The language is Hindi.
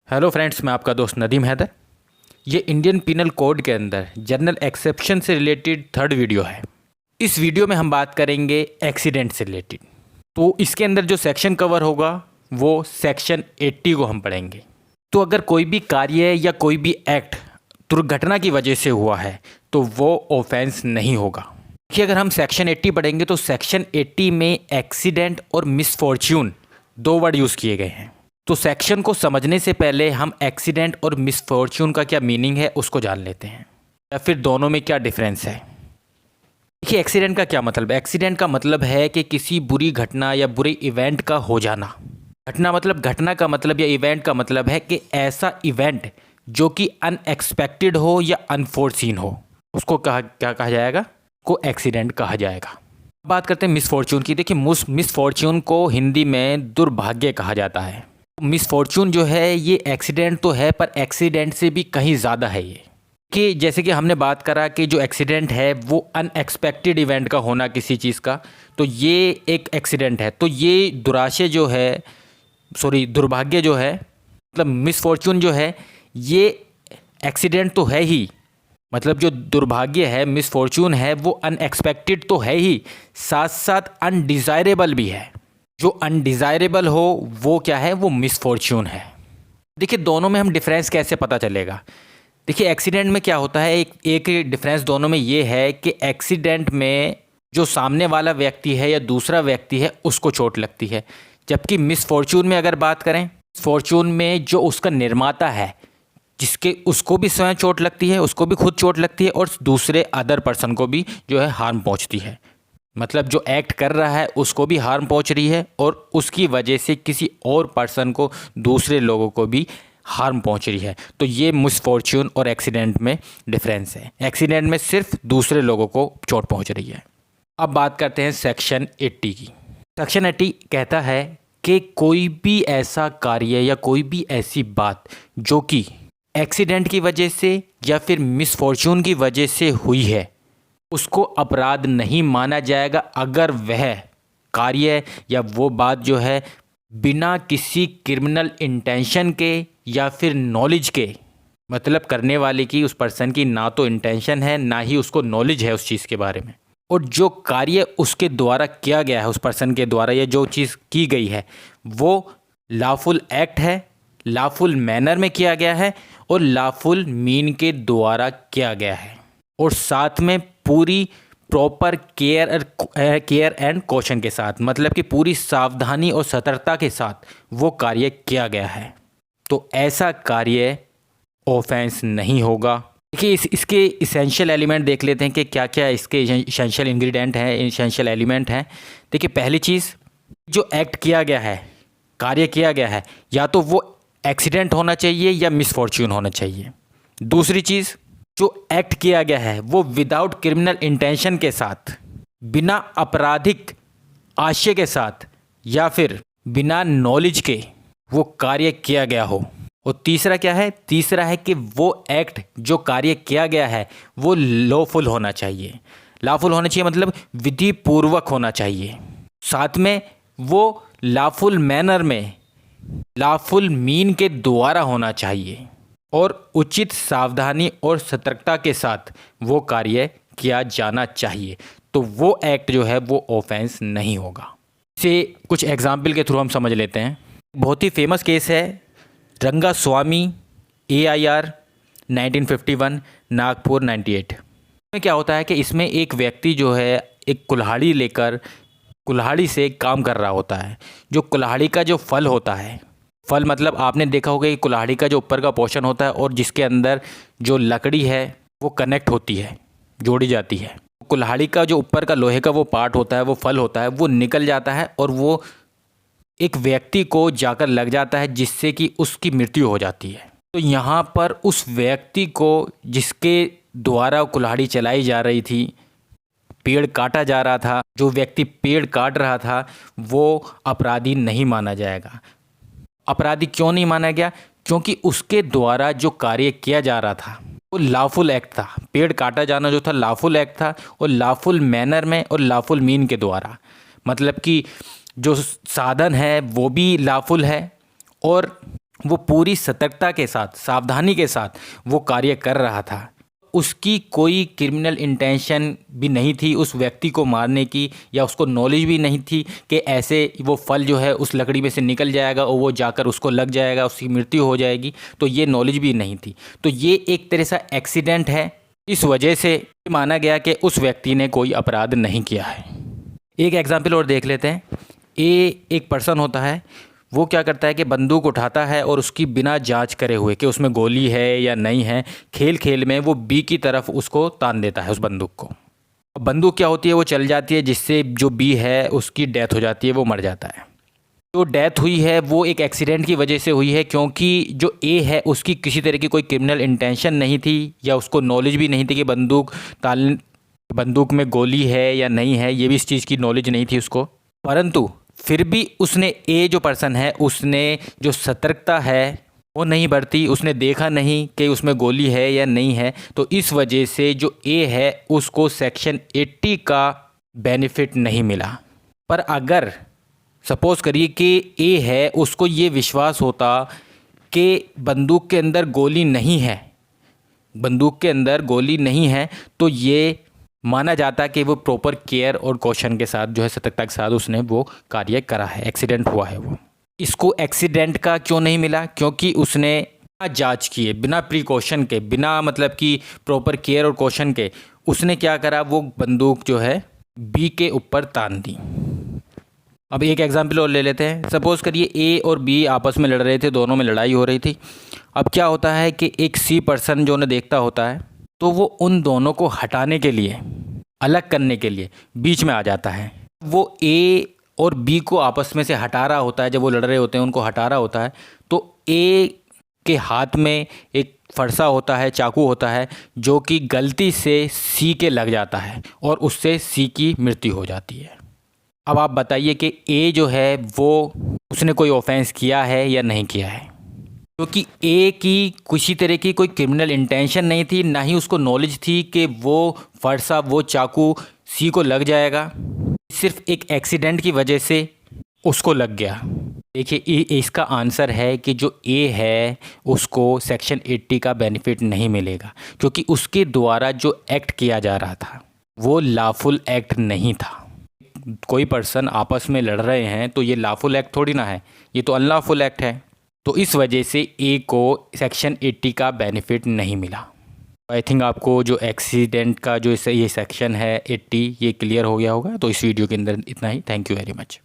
हेलो फ्रेंड्स, मैं आपका दोस्त नदीम हैदर। ये इंडियन पिनल कोड के अंदर जनरल एक्सेप्शन से रिलेटेड थर्ड वीडियो है। इस वीडियो में हम बात करेंगे एक्सीडेंट से रिलेटेड। तो इसके अंदर जो सेक्शन कवर होगा वो सेक्शन 80 को हम पढ़ेंगे। तो अगर कोई भी कार्य या कोई भी एक्ट दुर्घटना की वजह से हुआ है तो वो ऑफेंस नहीं होगा। कि अगर हम सेक्शन 80 पढ़ेंगे तो सेक्शन 80 में एक्सीडेंट और मिसफॉर्च्यून दो वर्ड यूज़ किए गए हैं। तो सेक्शन को समझने से पहले हम एक्सीडेंट और मिसफॉर्च्यून का क्या मीनिंग है उसको जान लेते हैं, या फिर दोनों में क्या डिफरेंस है। देखिए, एक्सीडेंट का क्या मतलब है। एक्सीडेंट का मतलब है कि किसी बुरी घटना या बुरे इवेंट का हो जाना। घटना का मतलब या इवेंट का मतलब है कि ऐसा इवेंट जो कि अनएक्सपेक्टेड हो या अनफोर्सीन हो, उसको क्या कहा जाएगा, को एक्सीडेंट कहा जाएगा। बात करते हैं मिसफॉर्च्यून की। देखिए, मिसफॉर्च्यून को हिंदी में दुर्भाग्य कहा जाता है। मिसफॉर्च्यून जो है ये एक्सीडेंट तो है, पर एक्सीडेंट से भी कहीं ज़्यादा है ये। कि जैसे कि हमने बात करा कि जो एक्सीडेंट है वो अनएक्सपेक्टेड इवेंट का होना किसी चीज़ का, तो ये एक एक्सीडेंट है। तो ये दुर्भाग्य जो है, मतलब मिसफॉर्च्यून जो है, ये एक्सीडेंट तो है ही। मतलब जो दुर्भाग्य है, मिसफॉर्च्यून है, वो अनएक्सपेक्टेड तो है ही, साथ साथ अनडिज़ायरेबल भी है। जो अनडिज़ायरेबल हो वो क्या है, वो मिसफॉर्च्यून है। देखिए, दोनों में हम डिफरेंस कैसे पता चलेगा। देखिए, एक्सीडेंट में क्या होता है, एक डिफरेंस दोनों में ये है कि एक्सीडेंट में जो सामने वाला व्यक्ति है या दूसरा व्यक्ति है उसको चोट लगती है, जबकि मिसफॉर्च्यून में अगर बात करें, मिसफॉर्च्यून में जो उसका निर्माता है, उसको भी स्वयं चोट लगती है, उसको भी खुद चोट लगती है, और दूसरे अदर पर्सन को भी जो है हार्म पहुंचती है। मतलब जो एक्ट कर रहा है उसको भी हार्म पहुंच रही है, और उसकी वजह से किसी और पर्सन को, दूसरे लोगों को भी हार्म पहुंच रही है। तो ये मिसफॉर्च्यून और एक्सीडेंट में डिफरेंस है। एक्सीडेंट में सिर्फ दूसरे लोगों को चोट पहुंच रही है। अब बात करते हैं सेक्शन 80 की। सेक्शन 80 कहता है कि कोई भी ऐसा कार्य या कोई भी ऐसी बात जो कि एक्सीडेंट की वजह से या फिर मिसफॉर्च्यून की वजह से हुई है, उसको अपराध नहीं माना जाएगा अगर वह कार्य या वो बात जो है बिना किसी क्रिमिनल इंटेंशन के या फिर नॉलेज के, मतलब करने वाले की, उस पर्सन की ना तो इंटेंशन है ना ही उसको नॉलेज है उस चीज़ के बारे में, और जो कार्य उसके द्वारा किया गया है, उस पर्सन के द्वारा या जो चीज़ की गई है वो लॉफुल एक्ट है, लॉफुल मैनर में किया गया है और लॉफुल मीन के द्वारा किया गया है, और साथ में पूरी प्रॉपर केयर एंड कॉशन के साथ, मतलब कि पूरी सावधानी और सतर्कता के साथ वो कार्य किया गया है, तो ऐसा कार्य ऑफेंस नहीं होगा। देखिए, इसके इसेंशियल एलिमेंट देख लेते हैं कि क्या क्या इसके इसेंशियल इंग्रेडिएंट हैं, इसेंशियल एलिमेंट हैं। देखिए, पहली चीज़, जो एक्ट किया गया है, कार्य किया गया है, या तो वो एक्सीडेंट होना चाहिए या मिसफॉर्च्यून होना चाहिए। दूसरी चीज़, जो एक्ट किया गया है वो विदाउट क्रिमिनल इंटेंशन के साथ, बिना आपराधिक आशय के साथ या फिर बिना नॉलेज के वो कार्य किया गया हो। और तीसरा क्या है, तीसरा है कि वो एक्ट जो कार्य किया गया है वो लॉफुल होना चाहिए। लॉफुल होना चाहिए मतलब विधि पूर्वक होना चाहिए, साथ में वो लॉफुल मैनर में, लॉफुल मीन के द्वारा होना चाहिए, और उचित सावधानी और सतर्कता के साथ वो कार्य किया जाना चाहिए। तो वो एक्ट जो है वो ऑफेंस नहीं होगा। इसे कुछ एग्जाम्पल के थ्रू हम समझ लेते हैं। बहुत ही फेमस केस है रंगास्वामी AIR 1951 नागपुर 98 में। क्या होता है कि इसमें एक व्यक्ति जो है एक कुल्हाड़ी लेकर कुल्हाड़ी से काम कर रहा होता है। जो कुल्हाड़ी का जो फल होता है, फल मतलब आपने देखा होगा कि कुल्हाड़ी का जो ऊपर का पोर्शन होता है और जिसके अंदर जो लकड़ी है वो कनेक्ट होती है, जोड़ी जाती है। कुल्हाड़ी का जो ऊपर का लोहे का वो पार्ट होता है, वो फल होता है, वो निकल जाता है और वो एक व्यक्ति को जाकर लग जाता है, जिससे कि उसकी मृत्यु हो जाती है। तो यहाँ पर उस व्यक्ति को जिसके द्वारा कुल्हाड़ी चलाई जा रही थी, पेड़ काटा जा रहा था, जो व्यक्ति पेड़ काट रहा था वो अपराधी नहीं माना जाएगा। अपराधी क्यों नहीं माना गया? क्योंकि उसके द्वारा जो कार्य किया जा रहा था वो लॉफुल एक्ट था। पेड़ काटा जाना जो था लॉफुल एक्ट था, और लॉफुल मैनर में और लॉफुल मीन के द्वारा, मतलब कि जो साधन है वो भी लॉफुल है, और वो पूरी सतर्कता के साथ, सावधानी के साथ वो कार्य कर रहा था। उसकी कोई क्रिमिनल इंटेंशन भी नहीं थी उस व्यक्ति को मारने की, या उसको नॉलेज भी नहीं थी कि ऐसे वो फल जो है उस लकड़ी में से निकल जाएगा और वो जाकर उसको लग जाएगा, उसकी मृत्यु हो जाएगी। तो ये नॉलेज भी नहीं थी। तो ये एक तरह से एक्सीडेंट है। इस वजह से माना गया कि उस व्यक्ति ने कोई अपराध नहीं किया है। एक एग्जाम्पल और देख लेते हैं। एक पर्सन होता है, वो क्या करता है कि बंदूक उठाता है और उसकी बिना जांच करे हुए कि उसमें गोली है या नहीं है, खेल खेल में वो बी की तरफ उसको तान देता है उस बंदूक को। बंदूक क्या होती है, वो चल जाती है, जिससे जो बी है उसकी डेथ हो जाती है, वो मर जाता है। जो डेथ हुई है वो एक एक्सीडेंट की वजह से हुई है, क्योंकि जो ए है उसकी किसी तरह की कोई क्रिमिनल इंटेंशन नहीं थी, या उसको नॉलेज भी नहीं थी कि बंदूक में गोली है या नहीं है, ये भी इस चीज़ की नॉलेज नहीं थी उसको। परंतु फिर भी उसने, ए जो पर्सन है, उसने जो सतर्कता है वो नहीं बरती, उसने देखा नहीं कि उसमें गोली है या नहीं है। तो इस वजह से जो ए है उसको सेक्शन 80 का बेनिफिट नहीं मिला। पर अगर सपोज़ करिए कि ए है, उसको ये विश्वास होता कि बंदूक के अंदर गोली नहीं है, बंदूक के अंदर गोली नहीं है, तो ये माना जाता कि वो प्रॉपर केयर और कॉशन के साथ जो है, सतर्कता के साथ उसने वो कार्य करा है, एक्सीडेंट हुआ है वो। इसको एक्सीडेंट का क्यों नहीं मिला? क्योंकि उसने बिना जांच किए, बिना प्रिकॉशन के, बिना मतलब कि प्रॉपर केयर और कॉशन के उसने क्या करा, वो बंदूक जो है बी के ऊपर तान दी। अब एक एग्जाम्पल और ले लेते हैं। सपोज़ करिए ए और बी आपस में लड़ रहे थे, दोनों में लड़ाई हो रही थी। अब क्या होता है कि एक सी पर्सन जो उन्हें देखता होता है, तो वो उन दोनों को हटाने के लिए, अलग करने के लिए बीच में आ जाता है। वो ए और बी को आपस में से हटा रहा होता है, जब वो लड़ रहे होते हैं उनको हटा रहा होता है, तो ए के हाथ में एक फरसा होता है, चाकू होता है, जो कि गलती से सी के लग जाता है और उससे सी की मृत्यु हो जाती है। अब आप बताइए कि ए जो है वो उसने कोई ऑफेंस किया है या नहीं किया है? क्योंकि ए की किसी तरह की कोई क्रिमिनल इंटेंशन नहीं थी, ना ही उसको नॉलेज थी कि वो फरसा, वो चाकू सी को लग जाएगा। सिर्फ एक एक्सीडेंट की वजह से उसको लग गया। देखिए, इसका आंसर है कि जो ए है उसको सेक्शन 80 का बेनिफिट नहीं मिलेगा, क्योंकि उसके द्वारा जो एक्ट किया जा रहा था वो लॉफुल एक्ट नहीं था। कोई पर्सन आपस में लड़ रहे हैं तो ये लॉफुल एक्ट थोड़ी ना है, ये तो अनलॉफुल एक्ट है। तो इस वजह से ए को सेक्शन 80 का बेनिफिट नहीं मिला। आई थिंक आपको जो एक्सीडेंट का जो ये सेक्शन है 80, ये क्लियर हो गया होगा। तो इस वीडियो के अंदर इतना ही। Thank you very much.